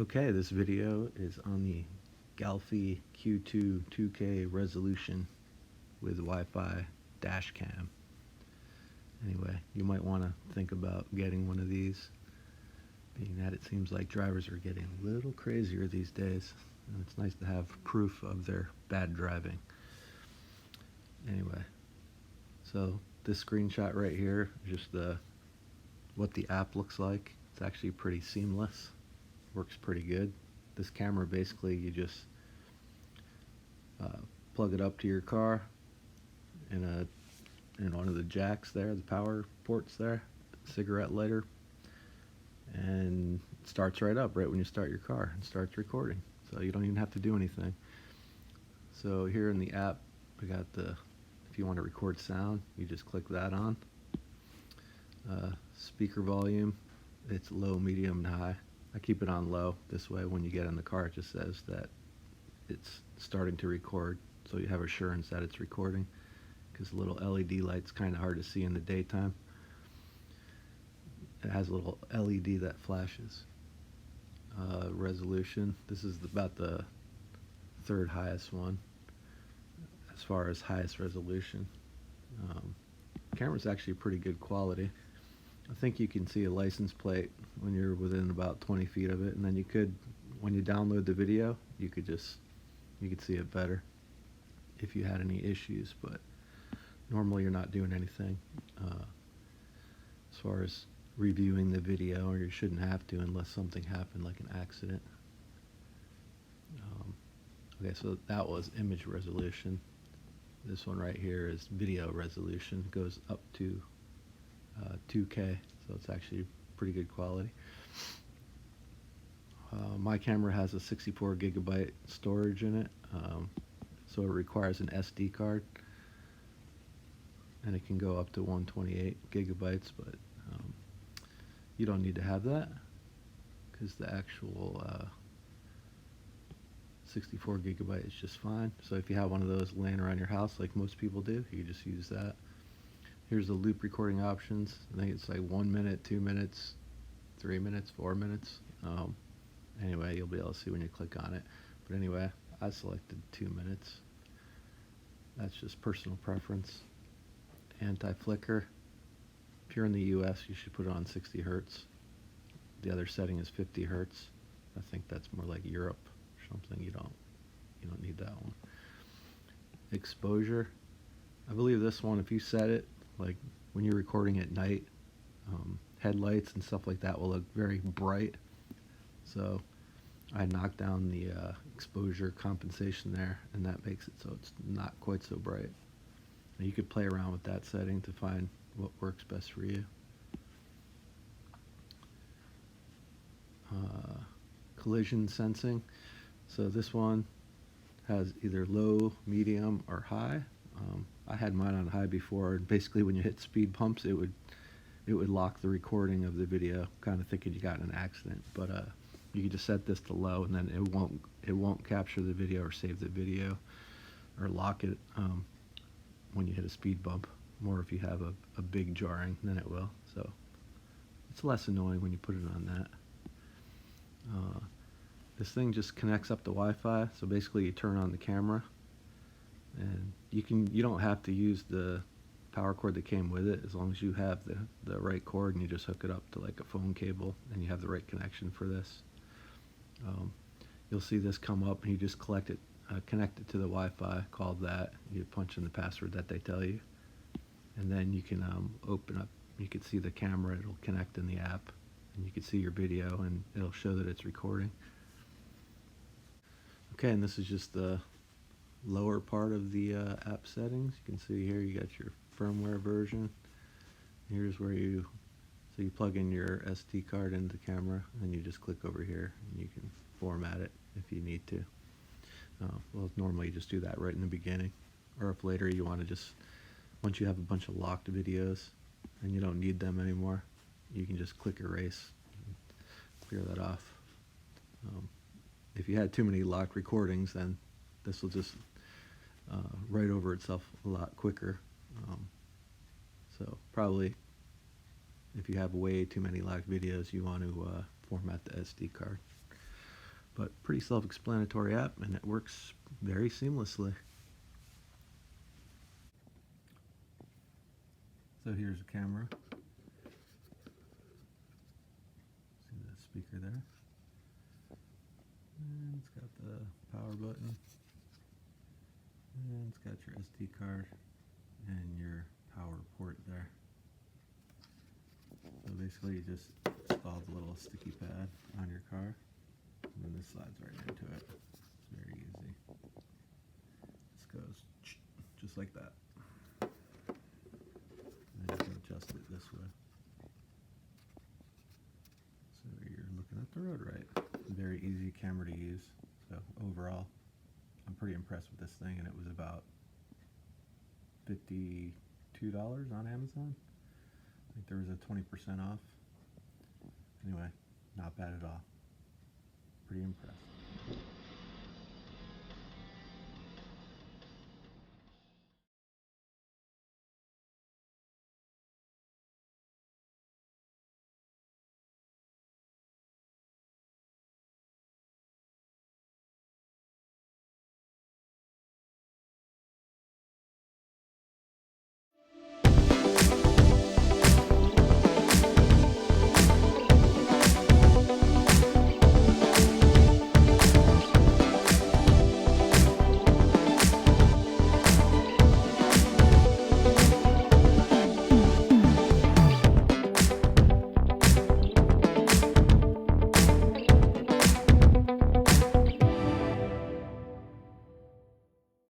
Okay, this video is on the Galphi Q2 2K resolution with Wi-Fi dash cam. Anyway, you might want to think about getting one of these, being that it seems like drivers are getting a little crazier these days, and it's nice to have proof of their bad driving. Anyway, so this screenshot right here is just what the app looks like. It's actually pretty seamless. Works pretty good. This camera, basically you just plug it up to your car in one of the jacks there, the power ports there, cigarette lighter, and it starts right up right when you start your car and starts recording, so you don't even have to do anything. So here in the app we got if you want to record sound, you just click that on. Speaker volume, it's low, medium, and high. I keep it on low. This way when you get in the car it just says that it's starting to record, so you have assurance that it's recording, because the little LED light's kind of hard to see in the daytime. It has a little LED that flashes. Resolution, this is about the third highest one as far as highest resolution. Camera's actually pretty good quality. I think you can see a license plate when you're within about 20 feet of it, and then you could, when you download the video, you could see it better if you had any issues, but normally you're not doing anything as far as reviewing the video, or you shouldn't have to unless something happened like an accident. Okay, so that was image resolution. This one right here is video resolution. It goes up to 2K, so it's actually pretty good quality. My camera has a 64 gigabyte storage in it, so it requires an SD card, and it can go up to 128 gigabytes, but you don't need to have that, because the actual 64 gigabyte is just fine. So if you have one of those laying around your house like most people do, you can just use that. Here's the loop recording options. I think it's like 1 minute, 2 minutes, 3 minutes, 4 minutes. Anyway, you'll be able to see when you click on it. But anyway, I selected 2 minutes. That's just personal preference. Anti-flicker. If you're in the US, you should put it on 60 hertz. The other setting is 50 hertz. I think that's more like Europe or something. You don't need that one. Exposure. I believe this one, if you set it like when you're recording at night, headlights and stuff like that will look very bright. So I knocked down the exposure compensation there, and that makes it so it's not quite so bright. Now you could play around with that setting to find what works best for you. Collision sensing. So this one has either low, medium, or high. I had mine on high before, and basically when you hit speed bumps, it would lock the recording of the video, kind of thinking you got in an accident. But you can just set this to low, and then it won't capture the video or save the video or lock it when you hit a speed bump. More if you have a big jarring, then it will. So it's less annoying when you put it on that. This thing just connects up to Wi-Fi, so basically you turn on the camera, and you don't have to use the power cord that came with it, as long as you have the right cord and you just hook it up to like a phone cable and you have the right connection for this. You'll see this come up, and you just connect it to the Wi-Fi, called that. You punch in the password that they tell you, and then you can open up, you can see the camera, it'll connect in the app, and you can see your video and it'll show that it's recording. Okay, and this is just the lower part of the app settings. You can see here you got your firmware version. Here's where you plug in your SD card into the camera, and you just click over here and you can format it if you need to. Well, normally you just do that right in the beginning, or if later you want to just, once you have a bunch of locked videos and you don't need them anymore, you can just click erase and clear that off. If you had too many locked recordings, then this will just write over itself a lot quicker. So probably if you have way too many locked videos, you want to format the SD card. But pretty self-explanatory app, and it works very seamlessly. So here's a camera. See the speaker there? And it's got the power button. And it's got your SD card and your power port there. So basically you just install the little sticky pad on your car, and then this slides right into it. It's very easy. This goes just like that. And you can adjust it this way. So you're looking at the road right. Very easy camera to use. So overall, I'm pretty impressed with this thing, and it was about $52 on Amazon. I think there was a 20% off. Anyway, not bad at all. Pretty impressed.